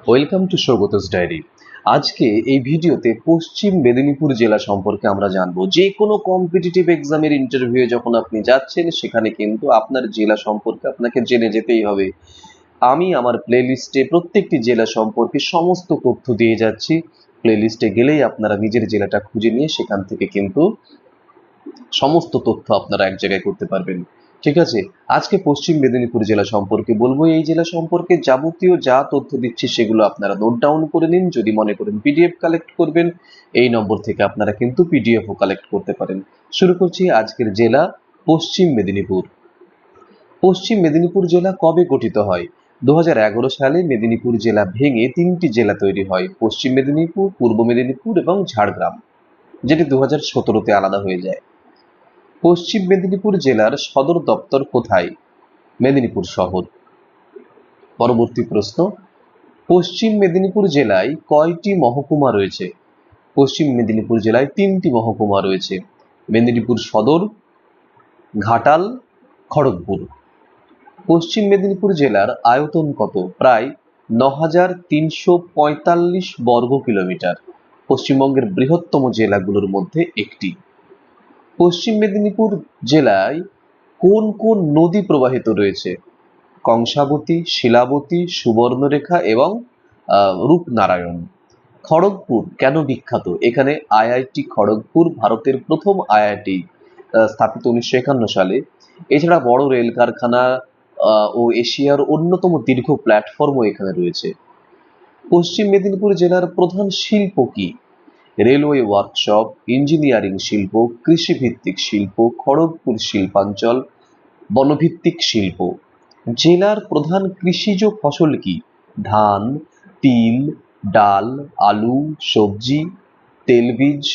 Welcome to সৌগতস diary. আজকে এই ভিডিওতে পশ্চিম মেদিনীপুর জেলা সম্পর্কে আমরা জানবো। যে কোনো কম্পিটিটিভ এক্সামের ইন্টারভিউ যখন আপনি যাচ্ছেন, সেখানে কিন্তু আপনার জেলা সম্পর্কে আপনাকে জেনে যেতেই হবে। আমি আমার প্লেলিস্টে প্রত্যেকটি জেলা সম্পর্কে সমস্ত তথ্য দিয়ে যাচ্ছি। প্লেলিস্টে গেলেই আপনারা নিজের জেলাটা খুঁজে নিয়ে সেখান থেকে কিন্তু সমস্ত তথ্য আপনারা এক জায়গায় করতে পারবেন। ঠিক আছে, আজকে পশ্চিম মেদিনীপুর জেলা সম্পর্কে বলবো। এই জেলা সম্পর্কে যাবতীয় যা তথ্য দিচ্ছি সেগুলো আপনারা নোট ডাউন করে নিন। যদি মনে করেন পিডিএফ কালেক্ট করবেন, এই নম্বর থেকে আপনারা কিন্তু পিডিএফও কালেক্ট করতে পারেন। শুরু করছি আজকের জেলা পশ্চিম মেদিনীপুর। পশ্চিম মেদিনীপুর জেলা কবে গঠিত হয়? 2011 সালে মেদিনীপুর জেলা ভেঙে 3টি জেলা তৈরি হয়: পশ্চিম মেদিনীপুর, পূর্ব মেদিনীপুর এবং ঝাড়গ্রাম, যেটি 2017-তে আলাদা হয়ে যায়। পশ্চিম মেদিনীপুর জেলার সদর দপ্তর কোথায়? মেদিনীপুর শহর। পরবর্তী প্রশ্ন, পশ্চিম মেদিনীপুর জেলায় কয়টি মহকুমা রয়েছে? পশ্চিম মেদিনীপুর জেলায় 3টি মহকুমা রয়েছে: মেদিনীপুর সদর, ঘাটাল, খড়গপুর। পশ্চিম মেদিনীপুর জেলার আয়তন কত? প্রায় 9,345 বর্গ কিলোমিটার। পশ্চিমবঙ্গের বৃহত্তম জেলাগুলোর মধ্যে একটি। পশ্চিম মেদিনীপুর জেলায় কোন কোন নদী প্রবাহিত রয়েছে? কংসাবতী, শিলাবতী, সুবর্ণরেখা এবং রূপনারায়ণ। খড়গপুর কেন বিখ্যাত? এখানে আইআইটি খড়গপুর ভারতের প্রথম আইআইটি, স্থাপিত 1951 সালে। এছাড়া বড় রেল কারখানা ও এশিয়ার অন্যতম দীর্ঘ প্ল্যাটফর্মও এখানে রয়েছে। পশ্চিম মেদিনীপুর জেলার প্রধান শিল্প কি? রেলওয়ে ওয়ার্কশপ, ইঞ্জিনিয়ারিং শিল্প, কৃষিভিত্তিক শিল্প, খড়গপুর শিল্পাঞ্চল, বনভিত্তিক শিল্প। জেলার প্রধান কৃষিজ ফসল কি? ধান, তিল, ডাল, আলু, সবজি, তেলবীজ।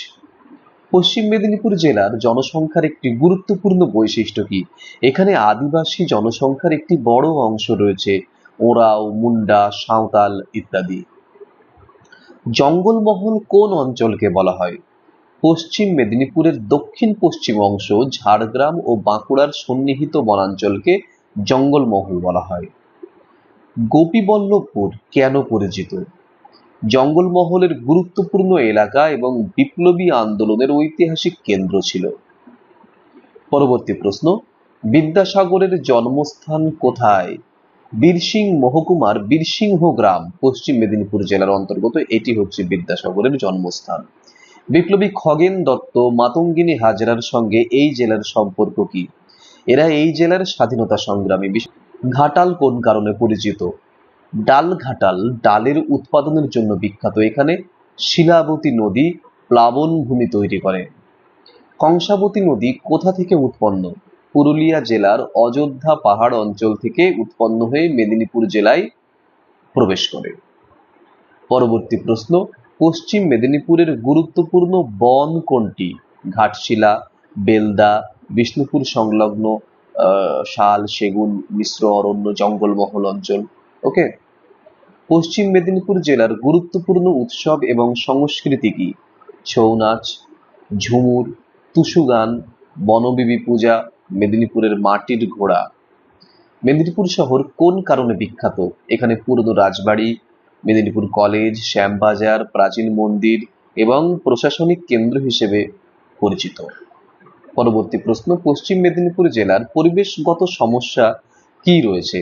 পশ্চিম মেদিনীপুর জেলার জনসংখ্যার একটি গুরুত্বপূর্ণ বৈশিষ্ট্য কি? এখানে আদিবাসী জনসংখ্যার একটি বড় অংশ রয়েছে: ওরাও, মুন্ডা, সাঁওতাল ইত্যাদি। জঙ্গলমহল কোন অঞ্চলকে বলা হয়? পশ্চিম মেদিনীপুরের দক্ষিণ পশ্চিম অংশ, ঝাড়গ্রাম ও বাঁকুড়ার সন্নিহিত বনাঞ্চলকে জঙ্গলমহল বলা হয়। গোপীবল্লভপুর কেন পরিচিত? জঙ্গলমহলের গুরুত্বপূর্ণ এলাকা এবং বিপ্লবী আন্দোলনের ঐতিহাসিক কেন্দ্র ছিল। পরবর্তী প্রশ্ন, বিদ্যাসাগরের জন্মস্থান কোথায়? বীরসিংহ মহকুমার বীরসিংহ গ্রাম পশ্চিম মেদিনীপুর জেলার অন্তর্গত। এটি হচ্ছে বিদ্যাসাগরের জন্মস্থান। বিপ্লবী খগেন দত্ত, মাতঙ্গিনী হাজরার সঙ্গে এই জেলার সম্পর্ক কি? এরা এই জেলার স্বাধীনতা সংগ্রামী। ঘাটাল কোন কারণে পরিচিত? ডাল ঘাটাল ডালের উৎপাদনের জন্য বিখ্যাত। এখানে শিলাবতী নদী প্লাবন ভূমি তৈরি করে। কংসাবতী নদী কোথা থেকে উৎপন্ন? পুরুলিয়া জেলার অযোধ্যা পাহাড় অঞ্চল থেকে উৎপন্ন হয়ে মেদিনীপুর জেলায় প্রবেশ করে। পরবর্তী প্রশ্ন, পশ্চিম মেদিনীপুরের গুরুত্বপূর্ণ বন কোনটি? ঘাটশিলা, বেলদা, বিষ্ণুপুর সংলগ্ন শাল, সেগুন মিশ্র অরণ্য, জঙ্গলমহল অঞ্চল। ওকে। পশ্চিম মেদিনীপুর জেলার গুরুত্বপূর্ণ উৎসব এবং সংস্কৃতি কি? ছৌ নাচ, ঝুমুর, টুসু গান, বনবিবি পূজা, মেদিনীপুরের মাটির ঘোড়া। মেদিনীপুর শহর কোন কারণে বিখ্যাত? এখানে পুরনো রাজবাড়ি, মেদিনীপুর কলেজ, শ্যামবাজার, প্রাচীন মন্দির এবং প্রশাসনিক কেন্দ্র হিসেবে পরিচিত। পরবর্তী প্রশ্ন, পশ্চিম মেদিনীপুর জেলার পরিবেশগত সমস্যা কি রয়েছে?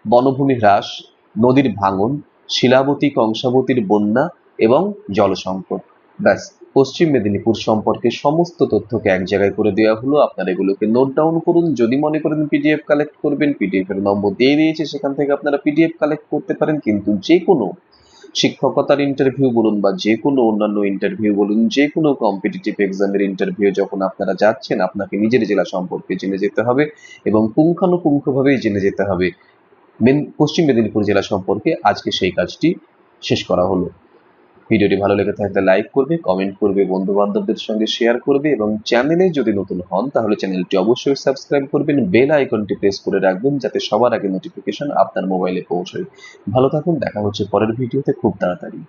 বনভূমি হ্রাস, নদীর ভাঙন, শিলাবতী কংসাবতীর বন্যা এবং জল সংকট। ব্যাস, পশ্চিম মেদিনীপুর সম্পর্কে সমস্ত তথ্যকে এক জায়গায় করে দেওয়া হলো। আপনারা এগুলোকে নোট ডাউন করুন। যদি মনে করেন পিডিএফ কালেক্ট করবেন, পিডিএফ এর নম্বর দিয়ে দিয়েছে, সেখান থেকে আপনারা পিডিএফ কালেক্ট করতে পারেন। কিন্তু যে কোনো শিক্ষকতার ইন্টারভিউ বলুন বা যে কোনো অন্যান্য ইন্টারভিউ বলুন, যে কোনো কম্পিটিটিভ এক্সামের ইন্টারভিউ যখন আপনারা যাচ্ছেন, আপনাকে নিজের জেলা সম্পর্কে জেনে যেতে হবে এবং পুঙ্খানুপুঙ্খভাবেই জেনে যেতে হবে পশ্চিম মেদিনীপুর জেলা সম্পর্কে। আজকে সেই কাজটি শেষ করা হলো। ভিডিওটি ভালো লেগে থাকলে লাইক করবে, কমেন্ট করবে, বন্ধু বান্ধবদের সঙ্গে শেয়ার করবে এবং চ্যানেলে যদি নতুন হন তাহলে চ্যানেলটি অবশ্যই সাবস্ক্রাইব করবেন। বেল আইকনটি প্রেস করে রাখবেন যাতে সবার আগে নোটিফিকেশন আপনার মোবাইলে পৌঁছায়। ভালো থাকুন, দেখা হচ্ছে পরের ভিডিওতে খুব তাড়াতাড়ি।